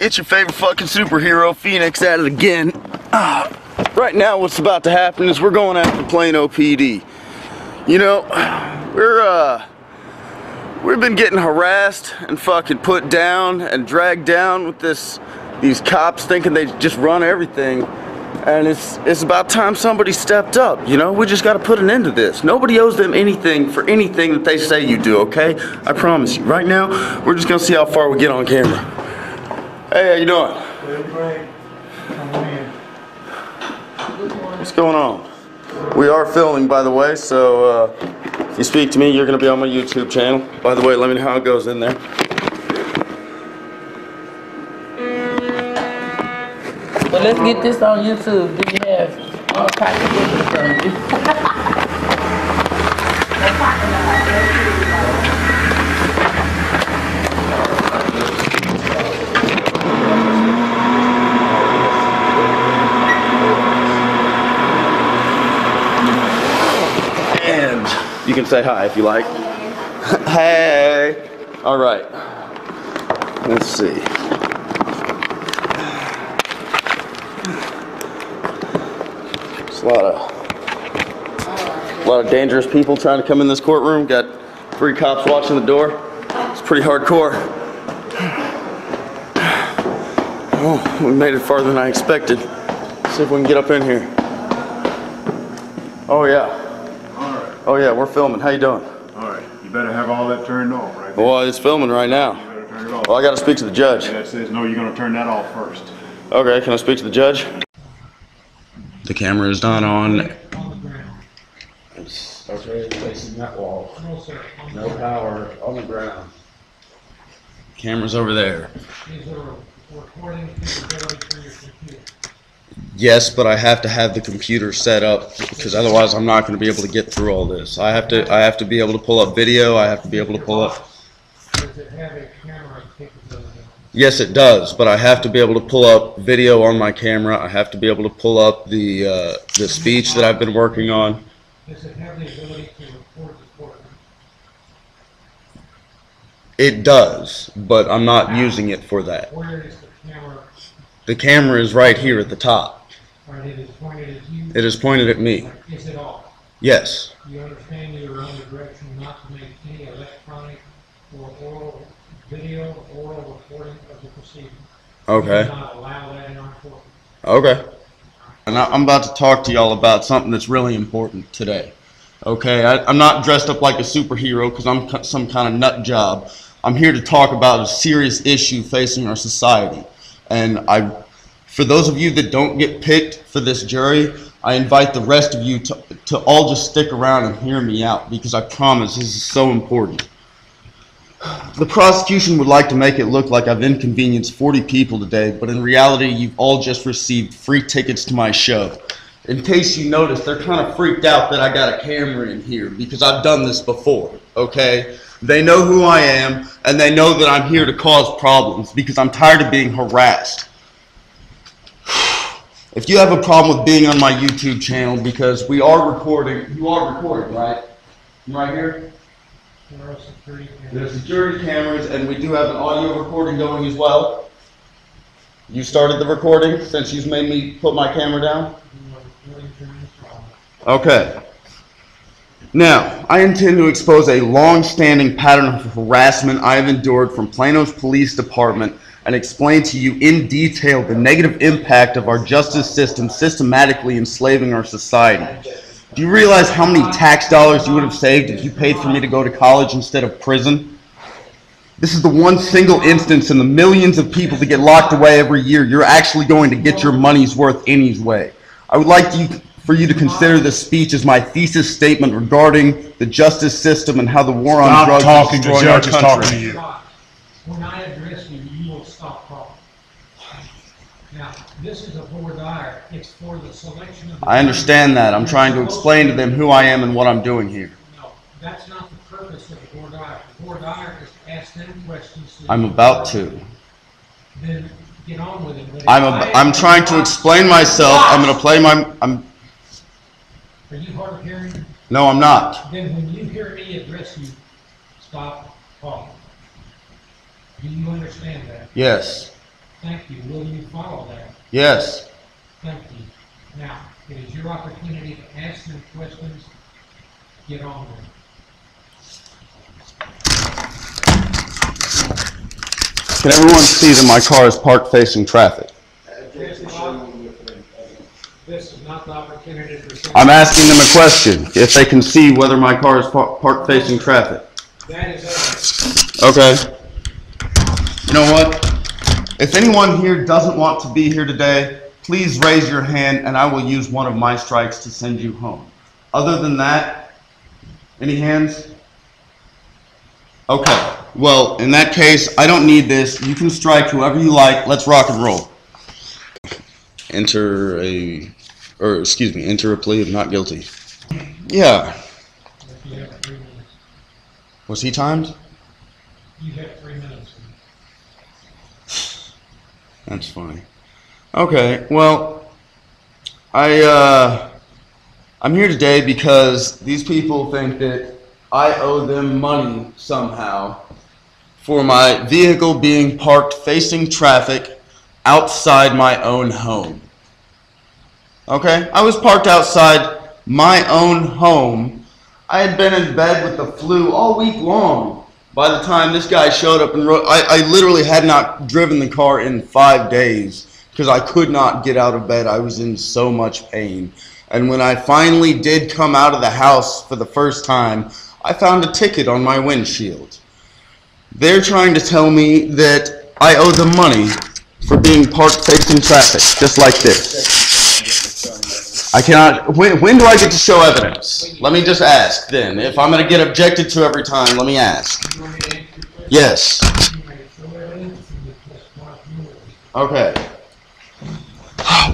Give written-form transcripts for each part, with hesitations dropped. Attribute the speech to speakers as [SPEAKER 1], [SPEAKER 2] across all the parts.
[SPEAKER 1] It's your favorite fucking superhero, Phoenix, at it again. Right now, what's about to happen is we're going after Plano PD. You know, we've been getting harassed and fucking put down and dragged down with these cops thinking they just run everything. And it's about time somebody stepped up, you know? We just gotta put an end to this. Nobody owes them anything for anything that they say you do, okay? I promise you. Right now, we're just gonna see how far we get on camera. Hey, how you doing?
[SPEAKER 2] Great.
[SPEAKER 1] What's going on? We are filming, by the way, so if you speak to me, you're gonna be on my YouTube channel. By the way, let me know how it goes in there.
[SPEAKER 3] Well, let's get this on YouTube. Do you have all kinds of videos from you?
[SPEAKER 1] And you can say hi if you like. Hey! Alright. Let's see. A lot of dangerous people trying to come in this courtroom. Got 3 cops watching the door. It's pretty hardcore. Oh, we made it farther than I expected. Let's see if we can get up in here. Oh yeah.
[SPEAKER 2] Alright.
[SPEAKER 1] Oh yeah, we're filming. How you doing?
[SPEAKER 2] Alright. You better have all that turned off, right?
[SPEAKER 1] Well, it's filming right now.
[SPEAKER 2] You better turn it off.
[SPEAKER 1] Well, I gotta speak to the judge.
[SPEAKER 2] That says no, you're gonna turn that off first.
[SPEAKER 1] Okay, can I speak to the judge? The camera is not on. It's okay, facing that wall. No power, on the ground. Camera's over there. Yes, but I have to have the computer set up because otherwise I'm not going to be able to get through all this. I have to be able to pull up video. I have to be able to pull up.
[SPEAKER 4] Does it have a camera capability?
[SPEAKER 1] Yes, it does, but I have to be able to pull up video on my camera. I have to be able to pull up the speech that I've been working on.
[SPEAKER 4] Does it have the ability to record the courtroom?
[SPEAKER 1] It does, but I'm not using it for that.
[SPEAKER 4] Where is the camera?
[SPEAKER 1] The camera is right here at the top.
[SPEAKER 4] Right, it is pointed at you?
[SPEAKER 1] It is pointed at me.
[SPEAKER 4] Is it off?
[SPEAKER 1] Yes.
[SPEAKER 4] You understand you are under direction not to make any electronic or oral video, oral recording of the proceedings.
[SPEAKER 1] Okay.
[SPEAKER 4] Do not allow that in our court.
[SPEAKER 1] Okay. And I'm about to talk to y'all about something that's really important today. Okay, I'm not dressed up like a superhero because I'm some kind of nut job. I'm here to talk about a serious issue facing our society. And for those of you that don't get picked for this jury, I invite the rest of you to all just stick around and hear me out because I promise this is so important. The prosecution would like to make it look like I've inconvenienced 40 people today, but in reality, you've all just received free tickets to my show. In case you noticed, they're kind of freaked out that I got a camera in here because I've done this before, okay? They know who I am, and they know that I'm here to cause problems because I'm tired of being harassed. If you have a problem with being on my YouTube channel, because we are recording, you are recording, right? Right here?
[SPEAKER 4] There are security cameras.
[SPEAKER 1] There's security cameras, and we do have an audio recording going as well. You started the recording since you've made me put my camera down? Okay. Now, I intend to expose a long-standing pattern of harassment I have endured from Plano's police department and explain to you in detail the negative impact of our justice system systematically enslaving our society. Do you realize how many tax dollars you would have saved if you paid for me to go to college instead of prison? This is the one single instance in the millions of people that get locked away every year you're actually going to get your money's worth anyway. I would like for you to consider this speech as my thesis statement regarding the justice system and how the war on drugs is destroying our country.
[SPEAKER 2] Talking to you.
[SPEAKER 4] When I address you, you will stop talking. Now, this is a board dire. It's for the selection of the...
[SPEAKER 1] I understand that. I'm trying to explain to them who I am and what I'm doing here.
[SPEAKER 4] No, that's not the purpose of the board dire. The board dire is to ask them questions.
[SPEAKER 1] I'm about to.
[SPEAKER 4] Then get on with it. But
[SPEAKER 1] I'm trying to explain myself. I'm going to play my...
[SPEAKER 4] Are you hard of hearing?
[SPEAKER 1] No, I'm not.
[SPEAKER 4] Then when you hear me address you, stop talking. Do you understand that?
[SPEAKER 1] Yes.
[SPEAKER 4] Thank you. Will you follow that?
[SPEAKER 1] Yes.
[SPEAKER 4] Thank you. Now, it is your opportunity to ask them questions. Get on with it.
[SPEAKER 1] Can everyone see that my car is parked facing traffic?
[SPEAKER 4] This is not the opportunity for.
[SPEAKER 1] I'm asking them a question, if they can see whether my car is parked facing traffic.
[SPEAKER 4] That is evidence.
[SPEAKER 1] Okay. You know what? If anyone here doesn't want to be here today, please raise your hand and I will use one of my strikes to send you home. Other than that, any hands? Okay. Well, in that case, I don't need this. You can strike whoever you like. Let's rock and roll. Enter a plea of not guilty. Yeah.
[SPEAKER 4] You have 3 minutes.
[SPEAKER 1] Was he timed?
[SPEAKER 4] You have 3 minutes.
[SPEAKER 1] That's funny. Okay, well, I'm here today because these people think that I owe them money somehow for my vehicle being parked facing traffic outside my own home. Okay, I was parked outside my own home. I had been in bed with the flu all week long by the time this guy showed up and I literally had not driven the car in 5 days because I could not get out of bed. I was in so much pain. And when I finally did come out of the house for the first time, I found a ticket on my windshield. They're trying to tell me that I owe them money for being parked facing traffic, just like this. I cannot, when do I get to show evidence? Let me just ask then. If I'm going to get objected to every time, let me ask. Yes. Okay.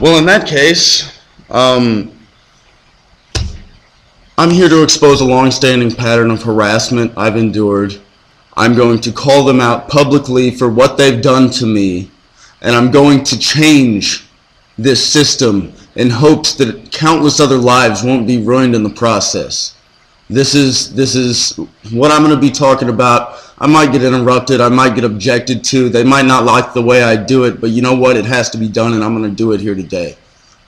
[SPEAKER 1] Well, in that case, I'm here to expose a long-standing pattern of harassment I've endured. I'm going to call them out publicly for what they've done to me, and I'm going to change this system in hopes that countless other lives won't be ruined in the process. This is what I'm going to be talking about. I might get interrupted, I might get objected to, they might not like the way I do it, but you know what, it has to be done and I'm going to do it here today.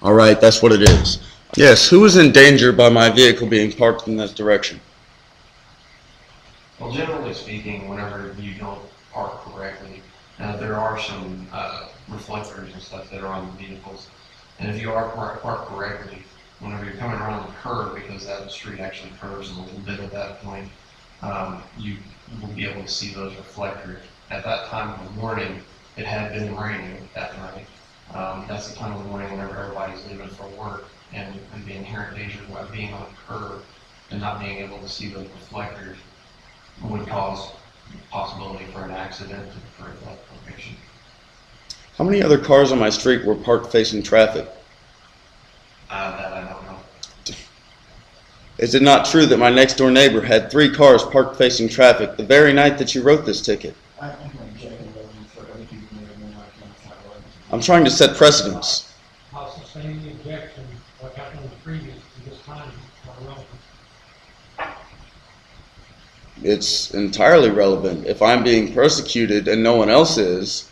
[SPEAKER 1] Alright, that's what it is. Yes, who is in danger by my vehicle being parked in this direction?
[SPEAKER 5] Well, generally speaking, whenever you don't park correctly, there are some reflectors and stuff that are on the vehicles. And if you are parked correctly, whenever you're coming around the curve, because that street actually curves a little bit at that point, you will be able to see those reflectors. At that time of the morning, it had been raining that night. That's the time of the morning whenever everybody's leaving for work, and the inherent danger of being on a curve and not being able to see those reflectors would cause possibility for an accident for that location.
[SPEAKER 1] How many other cars on my street were parked facing traffic?
[SPEAKER 5] That I don't know.
[SPEAKER 1] Is it not true that my next door neighbor had 3 cars parked facing traffic the very night that you wrote this ticket? I'm trying to set precedents.
[SPEAKER 4] I'll sustain the objection. What happened previous to this time are relevant.
[SPEAKER 1] It's entirely relevant. If I'm being persecuted and no one else is,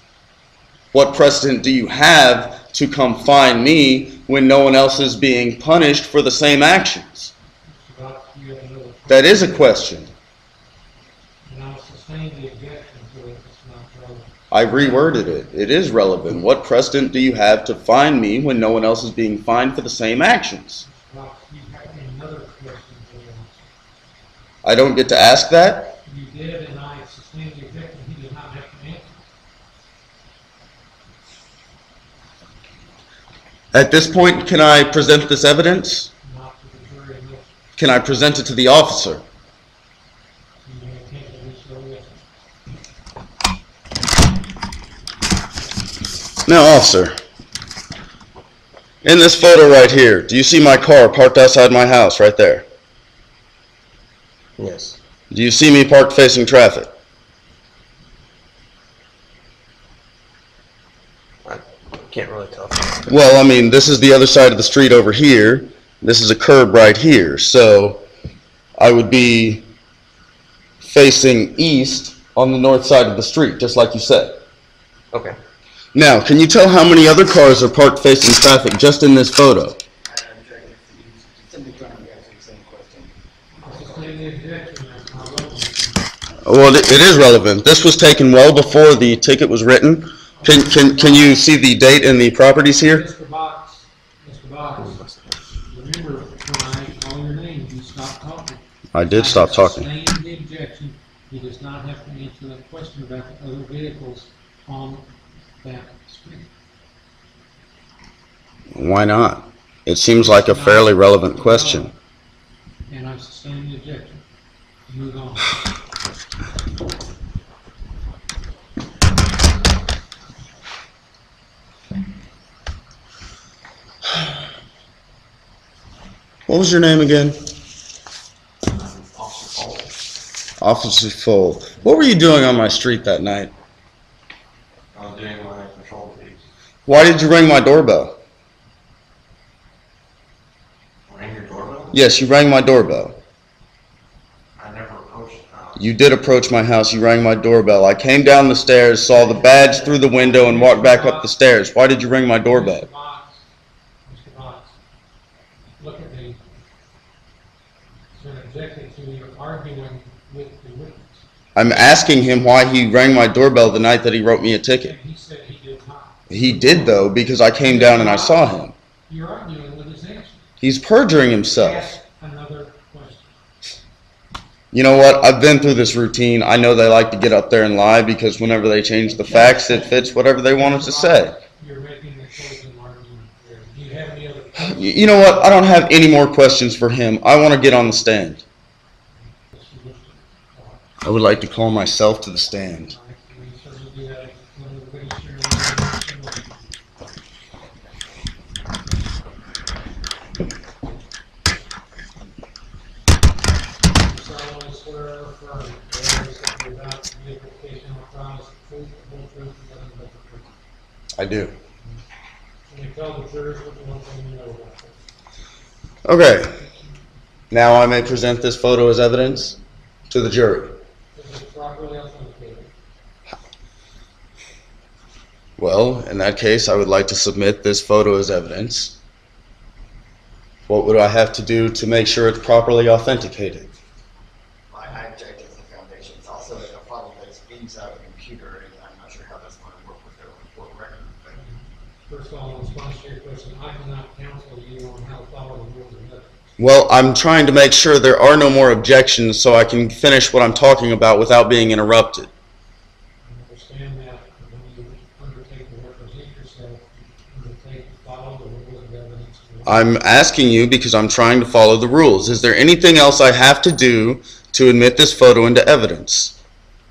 [SPEAKER 1] what precedent do you have to come find me when no one else is being punished for the same actions? That is a question.
[SPEAKER 4] And I'll sustain the objection to it. It's not relevant.
[SPEAKER 1] I reworded it. It is relevant. What precedent do you have to find me when no one else is being fined for the same actions?
[SPEAKER 4] Well, you have another question to answer.
[SPEAKER 1] I don't get to ask that?
[SPEAKER 4] You did, and I sustained the objection. He did not have to answer.
[SPEAKER 1] At this point, can I present this evidence?
[SPEAKER 4] Not to the jury. No.
[SPEAKER 1] Can I present it to the officer?
[SPEAKER 4] You may attempt to do so, yes.
[SPEAKER 1] Now, officer, in this photo right here, do you see my car parked outside my house right there?
[SPEAKER 6] Yes.
[SPEAKER 1] Do you see me parked facing traffic?
[SPEAKER 6] I can't really tell.
[SPEAKER 1] Well, I mean, this is the other side of the street over here. This is a curb right here. So I would be facing east on the north side of the street, just like you said.
[SPEAKER 6] Okay.
[SPEAKER 1] Now, can you tell how many other cars are parked facing traffic just in this photo?
[SPEAKER 7] Simply trying to answer the same question.
[SPEAKER 4] Sustain the objection, that's not relevant.
[SPEAKER 1] Well, it is relevant. This was taken well before the ticket was written. Can you see the date and the properties here?
[SPEAKER 4] Mr. Box, remember when I call your name, you stop talking.
[SPEAKER 1] I did stop talking.
[SPEAKER 4] Sustain the objection, he does not have to answer that question about the other vehicles on that street.
[SPEAKER 1] Why not? It seems like a fairly relevant question.
[SPEAKER 4] And I sustain the objection. Move on.
[SPEAKER 1] What was your name again?
[SPEAKER 5] Officer Cole.
[SPEAKER 1] Officer Fold. What were you doing on my street that night?
[SPEAKER 5] I was doing my patrol duties.
[SPEAKER 1] Why did you ring my doorbell?
[SPEAKER 5] Rang your doorbell?
[SPEAKER 1] Yes, you rang my doorbell.
[SPEAKER 5] I never approached the house.
[SPEAKER 1] You did approach my house. You rang my doorbell. I came down the stairs, saw the badge through the window, and walked back up the stairs. Why did you ring my doorbell?
[SPEAKER 4] Mr. Box, look at me. So an objected to you arguing with the witness.
[SPEAKER 1] I'm asking him why he rang my doorbell the night that he wrote me a ticket.
[SPEAKER 4] And he said he did not.
[SPEAKER 1] He did, though, because I came down and I saw him.
[SPEAKER 4] You're arguing with his answer.
[SPEAKER 1] He's perjuring himself.
[SPEAKER 4] Ask another question.
[SPEAKER 1] You know what? I've been through this routine. I know they like to get up there and lie because whenever they change the facts, it fits whatever they want it to say.
[SPEAKER 4] You're making a closing argument there. Do you have any other questions?
[SPEAKER 1] You know what? I don't have any more questions for him. I want to get on the stand. I would like to call myself to the stand. I do.
[SPEAKER 4] Can you tell the jurors what you want them to know about this?
[SPEAKER 1] Okay. Now I may present this photo as evidence to the jury.
[SPEAKER 4] Is it properly authenticated?
[SPEAKER 1] Well, in that case, I would like to submit this photo as evidence. What would I have to do to make sure it's properly authenticated?
[SPEAKER 7] I object to the foundation. It's also a problem that it's inside the computer, and I'm not sure how that's going to work with their report record.
[SPEAKER 4] First of all, in response to your question, I cannot counsel you on how to follow the rules of evidence.
[SPEAKER 1] Well, I'm trying to make sure there are no more objections so I can finish what I'm talking about without being interrupted.
[SPEAKER 4] I understand that when you undertake to represent yourself, you undertake to follow the rules of evidence.
[SPEAKER 1] I'm asking you because I'm trying to follow the rules. Is there anything else I have to do to admit this photo into evidence?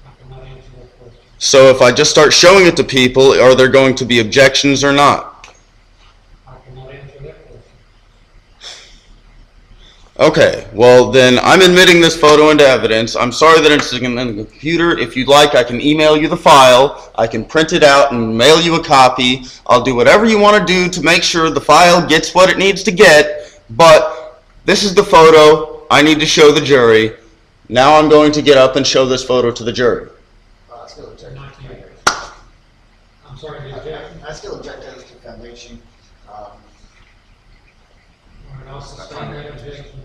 [SPEAKER 4] I cannot answer that question.
[SPEAKER 1] So if I just start showing it to people, are there going to be objections or not?
[SPEAKER 4] I cannot answer that question.
[SPEAKER 1] Okay, well then I'm admitting this photo into evidence. I'm sorry that it's in the computer. If you'd like, I can email you the file. I can print it out and mail you a copy. I'll do whatever you want to do to make sure the file gets what it needs to get. But this is the photo I need to show the jury. Now I'm going to get up and show this photo to the jury.
[SPEAKER 7] I still object to
[SPEAKER 4] Not
[SPEAKER 7] the
[SPEAKER 4] you.
[SPEAKER 7] foundation.
[SPEAKER 4] I'm sorry, the objection.
[SPEAKER 7] I still object to the foundation.
[SPEAKER 4] All right, I'll sustain that objection.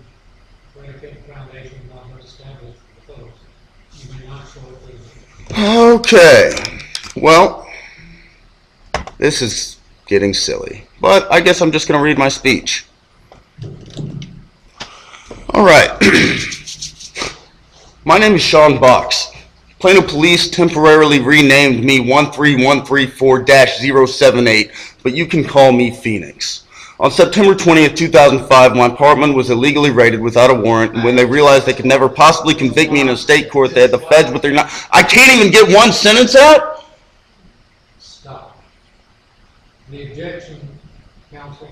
[SPEAKER 4] Predicate the foundation not been established for the photos. You may not show it legally.
[SPEAKER 1] Okay, well, this is getting silly, but I guess I'm just going to read my speech. All right. My name is Sean Box. Plano Police temporarily renamed me 13134-078, but you can call me Phoenix. On September 20th, 2005, my apartment was illegally raided without a warrant, and when they realized they could never possibly convict me in a state court, they had the feds with their I can't even get one sentence out?
[SPEAKER 4] Stop. The objection, counsel.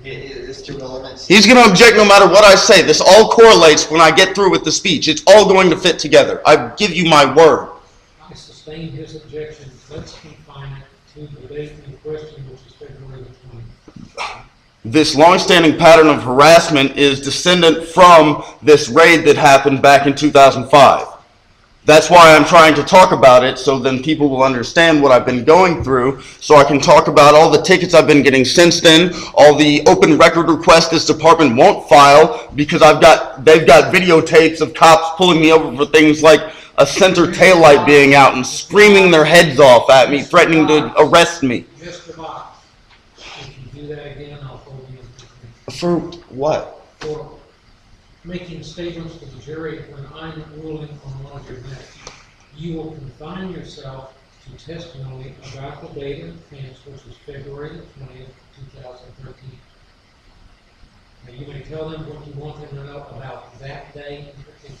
[SPEAKER 7] It's two elements.
[SPEAKER 1] He's going to object no matter what I say. This all correlates when I get through with the speech. It's all going to fit together. I give you my word.
[SPEAKER 4] I sustain his objection. Let's confine it to the date in question, which is February the 20th.
[SPEAKER 1] This long-standing pattern of harassment is descendant from this raid that happened back in 2005. That's why I'm trying to talk about it, so then people will understand what I've been going through, so I can talk about all the tickets I've been getting since then, all the open record requests this department won't file, because they've got videotapes of cops pulling me over for things like a center taillight being out and screaming their heads off at me, threatening to arrest me.
[SPEAKER 4] Mr. Box, if you do that again, I'll hold you in
[SPEAKER 1] For what?
[SPEAKER 4] for making statements to the jury when I'm ruling on one of your minutes. You will confine yourself to testimony about the date of the offense, which was February the 20th, 2013. Now, you may tell them what you want them to know about that day in particular.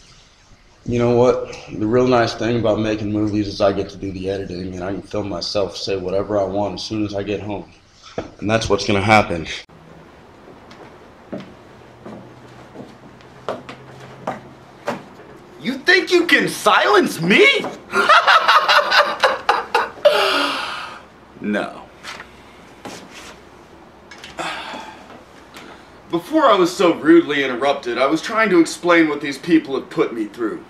[SPEAKER 1] You know what? The real nice thing about making movies is I get to do the editing, and I can film myself say whatever I want as soon as I get home. And that's what's going to happen. You think you can silence me? No. Before I was so rudely interrupted, I was trying to explain what these people have put me through.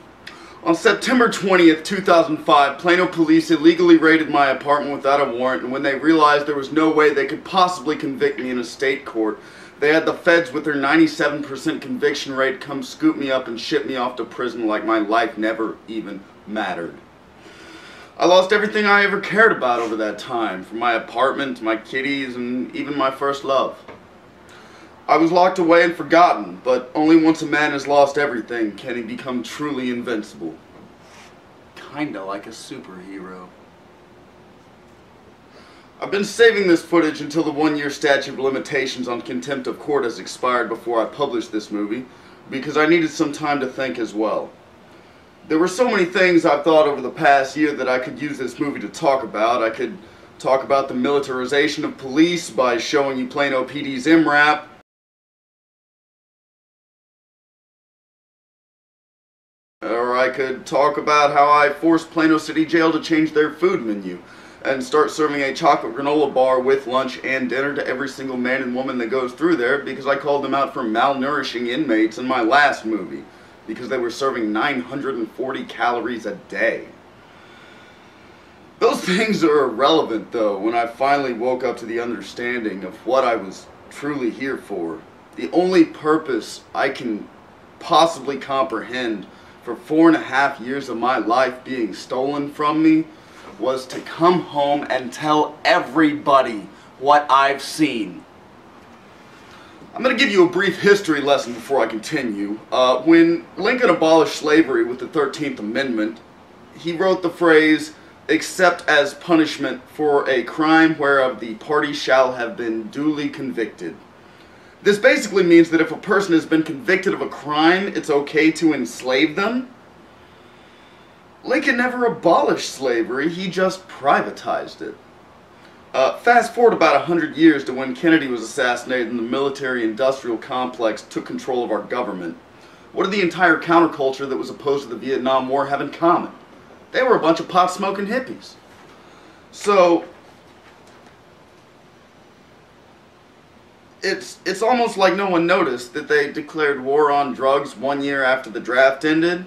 [SPEAKER 1] On September 20th, 2005, Plano police illegally raided my apartment without a warrant, and when they realized there was no way they could possibly convict me in a state court, they had the feds with their 97% conviction rate come scoop me up and ship me off to prison like my life never even mattered. I lost everything I ever cared about over that time, from my apartment to my kitties and even my first love. I was locked away and forgotten, but only once a man has lost everything can he become truly invincible. Kinda like a superhero. I've been saving this footage until the 1-year statute of limitations on contempt of court has expired before I publish this movie, because I needed some time to think as well. There were so many things I've thought over the past year that I could use this movie to talk about. I could talk about the militarization of police by showing you Plano PD's MRAP. Or I could talk about how I forced Plano City Jail to change their food menu and start serving a chocolate granola bar with lunch and dinner to every single man and woman that goes through there, because I called them out for malnourishing inmates in my last movie, because they were serving 940 calories a day. Those things are irrelevant, though, when I finally woke up to the understanding of what I was truly here for. The only purpose I can possibly comprehend for 4.5 years of my life being stolen from me was to come home and tell everybody what I've seen. I'm going to give you a brief history lesson before I continue. When Lincoln abolished slavery with the 13th Amendment, he wrote the phrase, "except as punishment for a crime whereof the party shall have been duly convicted." This basically means that if a person has been convicted of a crime, it's okay to enslave them. Lincoln never abolished slavery, he just privatized it. Fast forward about 100 years to when Kennedy was assassinated and the military-industrial complex took control of our government. What did the entire counterculture that was opposed to the Vietnam War have in common? They were a bunch of pot-smoking hippies. So, it's almost like no one noticed that they declared war on drugs 1 year after the draft ended.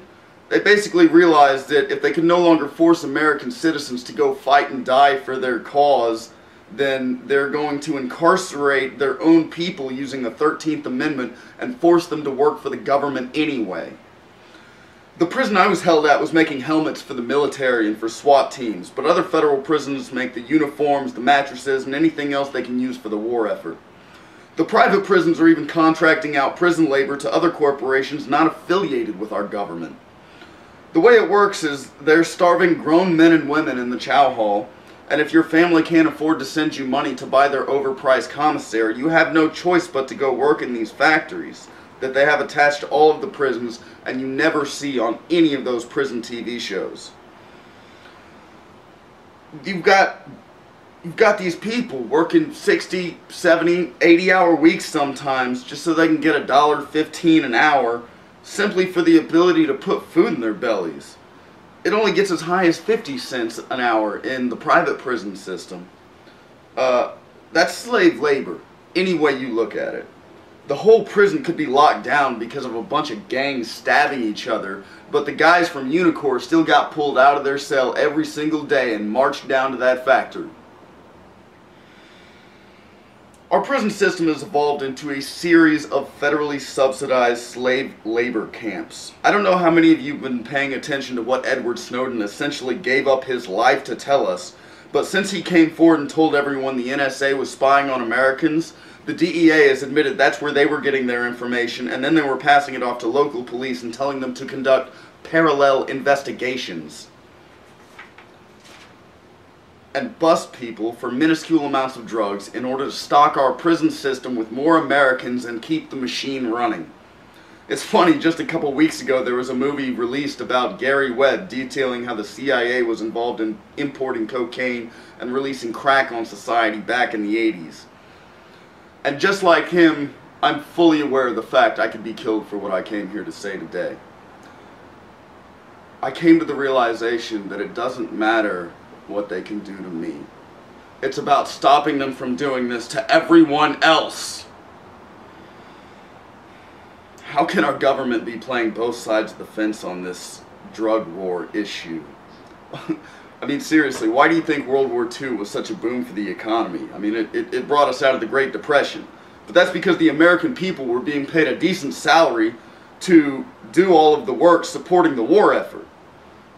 [SPEAKER 1] They basically realized that if they could no longer force American citizens to go fight and die for their cause, then they're going to incarcerate their own people using the 13th Amendment and force them to work for the government anyway. The prison I was held at was making helmets for the military and for SWAT teams, but other federal prisons make the uniforms, the mattresses, and anything else they can use for the war effort. The private prisons are even contracting out prison labor to other corporations not affiliated with our government. The way it works is they're starving grown men and women in the chow hall, and if your family can't afford to send you money to buy their overpriced commissary, you have no choice but to go work in these factories that they have attached to all of the prisons and you never see on any of those prison TV shows. You've got these people working 60, 70, 80-hour weeks sometimes just so they can get $1.15 an hour simply for the ability to put food in their bellies. It only gets as high as 50 cents an hour in the private prison system. That's slave labor, any way you look at it. the whole prison could be locked down because of a bunch of gangs stabbing each other, but the guys from Unicor still got pulled out of their cell every single day and marched down to that factory. Our prison system has evolved into a series of federally subsidized slave labor camps. I don't know how many of you have been paying attention to what Edward Snowden essentially gave up his life to tell us, but since he came forward and told everyone the NSA was spying on Americans, the DEA has admitted that's where they were getting their information, and then they were passing it off to local police and telling them to conduct parallel investigations and bust people for minuscule amounts of drugs in order to stock our prison system with more Americans and keep the machine running. It's funny, just a couple weeks ago there was a movie released about Gary Webb detailing how the CIA was involved in importing cocaine and releasing crack on society back in the 80s. And just like him, I'm fully aware of the fact I could be killed for what I came here to say today. I came to the realization that it doesn't matter what they can do to me. It's about stopping them from doing this to everyone else. How can our government be playing both sides of the fence on this drug war issue? I mean, seriously, why do you think World War II was such a boom for the economy? I mean, it brought us out of the Great Depression. But that's because the American people were being paid a decent salary to do all of the work supporting the war effort.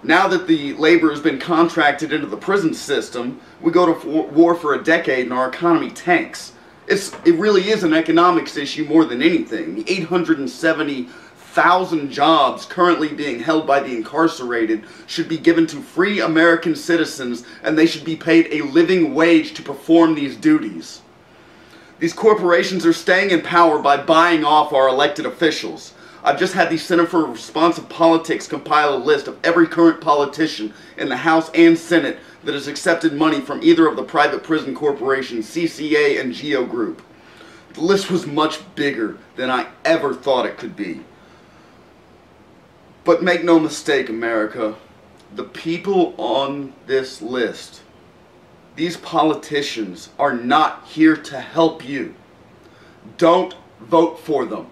[SPEAKER 1] Now that the labor has been contracted into the prison system, we go to war for a decade and our economy tanks. It really is an economics issue more than anything. The 870,000 jobs currently being held by the incarcerated should be given to free American citizens, and they should be paid a living wage to perform these duties. These corporations are staying in power by buying off our elected officials. I've just had the Center for Responsive Politics compile a list of every current politician in the House and Senate that has accepted money from either of the private prison corporations, CCA and Geo Group. The list was much bigger than I ever thought it could be. But make no mistake, America, the people on this list, these politicians, are not here to help you. Don't vote for them.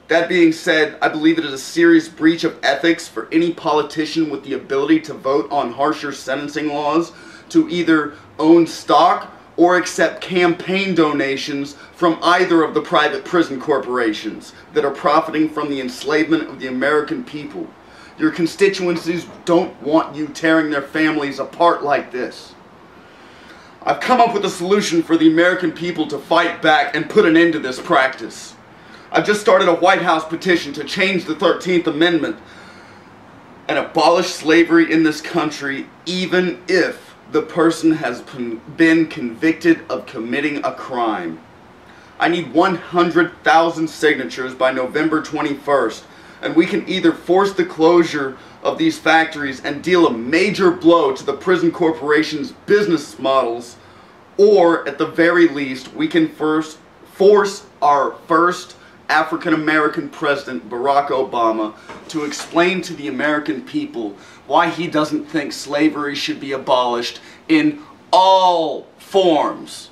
[SPEAKER 1] That being said, I believe it is a serious breach of ethics for any politician with the ability to vote on harsher sentencing laws to either own stock or accept campaign donations from either of the private prison corporations that are profiting from the enslavement of the American people. Your constituencies don't want you tearing their families apart like this. I've come up with a solution for the American people to fight back and put an end to this practice. I've just started a White House petition to change the 13th Amendment and abolish slavery in this country, even if the person has been convicted of committing a crime. I need 100,000 signatures by November 21st, and we can either force the closure of these factories and deal a major blow to the prison corporations' business models, or at the very least, we can force our first African-American President Barack Obama to explain to the American people why he doesn't think slavery should be abolished in all forms.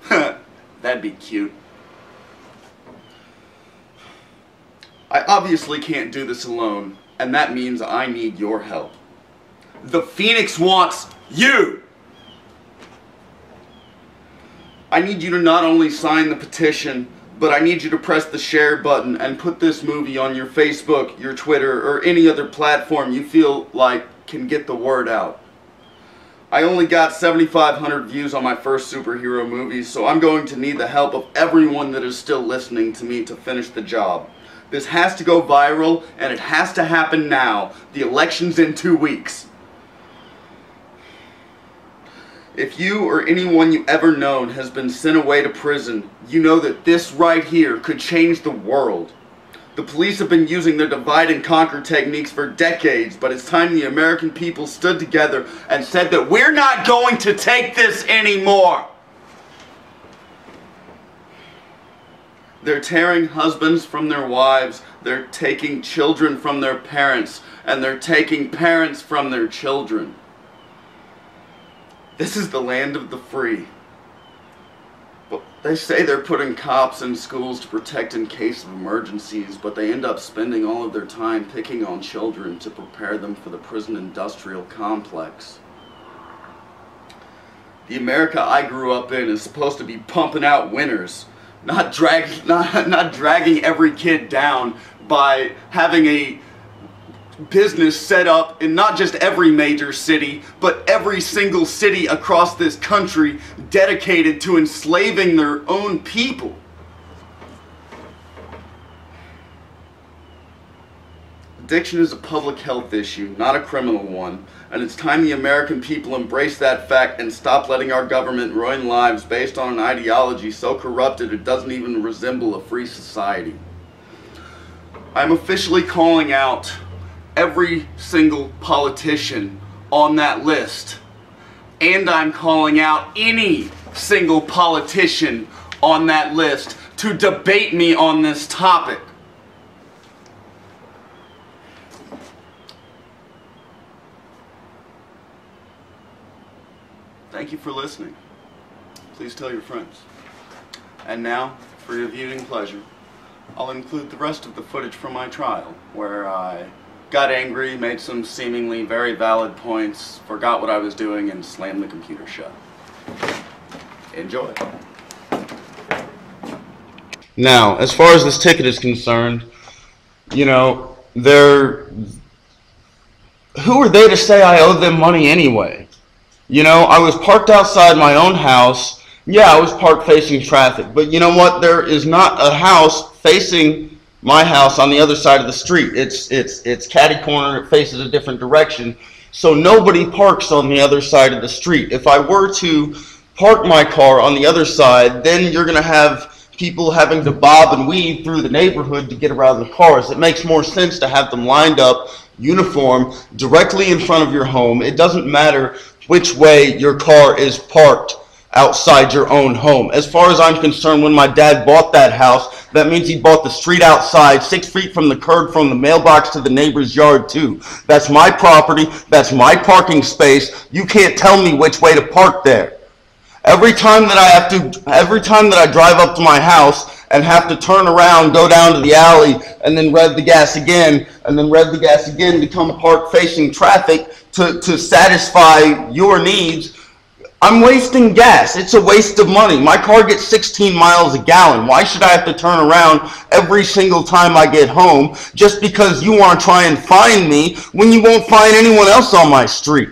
[SPEAKER 1] That'd be cute. I obviously can't do this alone, and that means I need your help. The Phoenix wants you! I need you to not only sign the petition, but I need you to press the share button and put this movie on your Facebook, your Twitter, or any other platform you feel like can get the word out. I only got 7,500 views on my first superhero movie, so I'm going to need the help of everyone that is still listening to me to finish the job. This has to go viral, and it has to happen now. The election's in 2 weeks. If you or anyone you ever known has been sent away to prison, you know that this right here could change the world. The police have been using their divide and conquer techniques for decades, but it's time the American people stood together and said that we're not going to take this anymore. They're tearing husbands from their wives, they're taking children from their parents, and they're taking parents from their children. This is the land of the free. But They say they're putting cops in schools to protect in case of emergencies, but they end up spending all of their time picking on children to prepare them for the prison industrial complex. The America I grew up in is supposed to be pumping out winners, not dragging every kid down by having a business set up in not just every major city, but every single city across this country dedicated to enslaving their own people. Addiction is a public health issue, not a criminal one, and it's time the American people embrace that fact and stop letting our government ruin lives based on an ideology so corrupted it doesn't even resemble a free society. I'm officially calling out every single politician on that list, and I'm calling out any single politician on that list to debate me on this topic. Thank you for listening. Please tell your friends. And now, for your viewing pleasure, I'll include the rest of the footage from my trial, where I got angry, made some seemingly very valid points, forgot what I was doing, and slammed the computer shut. Enjoy. Now, as far as this ticket is concerned, you know, who are they to say I owe them money anyway? You know, I was parked outside my own house. Yeah, I was parked facing traffic, but you know what? There is not a house facing my house on the other side of the street. It's catty corner. It faces a different direction, so nobody parks on the other side of the street. If I were to park my car on the other side, then you're going to have people having to bob and weave through the neighborhood to get around the cars. It makes more sense to have them lined up, uniform, directly in front of your home. It doesn't matter which way your car is parked outside your own home. As far as I'm concerned, when my dad bought that house, that means he bought the street outside, 6 feet from the curb, from the mailbox to the neighbor's yard too. That's my property. That's my parking space. You can't tell me which way to park there. Every time that I drive up to my house and have to turn around, go down to the alley, and then rev the gas again, and then rev the gas again to come park facing traffic to satisfy your needs, I'm wasting gas. It's a waste of money. My car gets 16 miles a gallon. Why should I have to turn around every single time I get home just because you want to try and find me when you won't find anyone else on my street?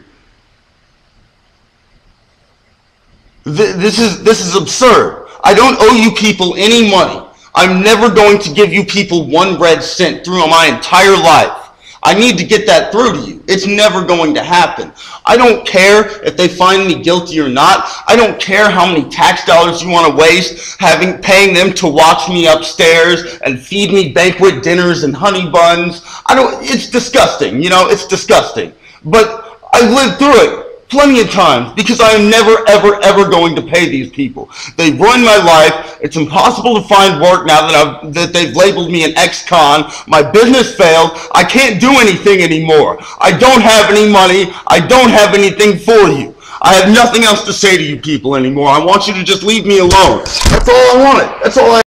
[SPEAKER 1] This is absurd. I don't owe you people any money. I'm never going to give you people 1 red cent through my entire life. I need to get that through to you. It's never going to happen. I don't care if they find me guilty or not. I don't care how many tax dollars you want to waste paying them to watch me upstairs and feed me banquet dinners and honey buns. It's disgusting, you know, it's disgusting. But I've lived through it plenty of times because I am never, ever, ever going to pay these people. They've ruined my life. It's impossible to find work now that they've labeled me an ex-con. My business failed. I can't do anything anymore. I don't have any money. I don't have anything for you. I have nothing else to say to you people anymore. I want you to just leave me alone. That's all I wanted. That's all I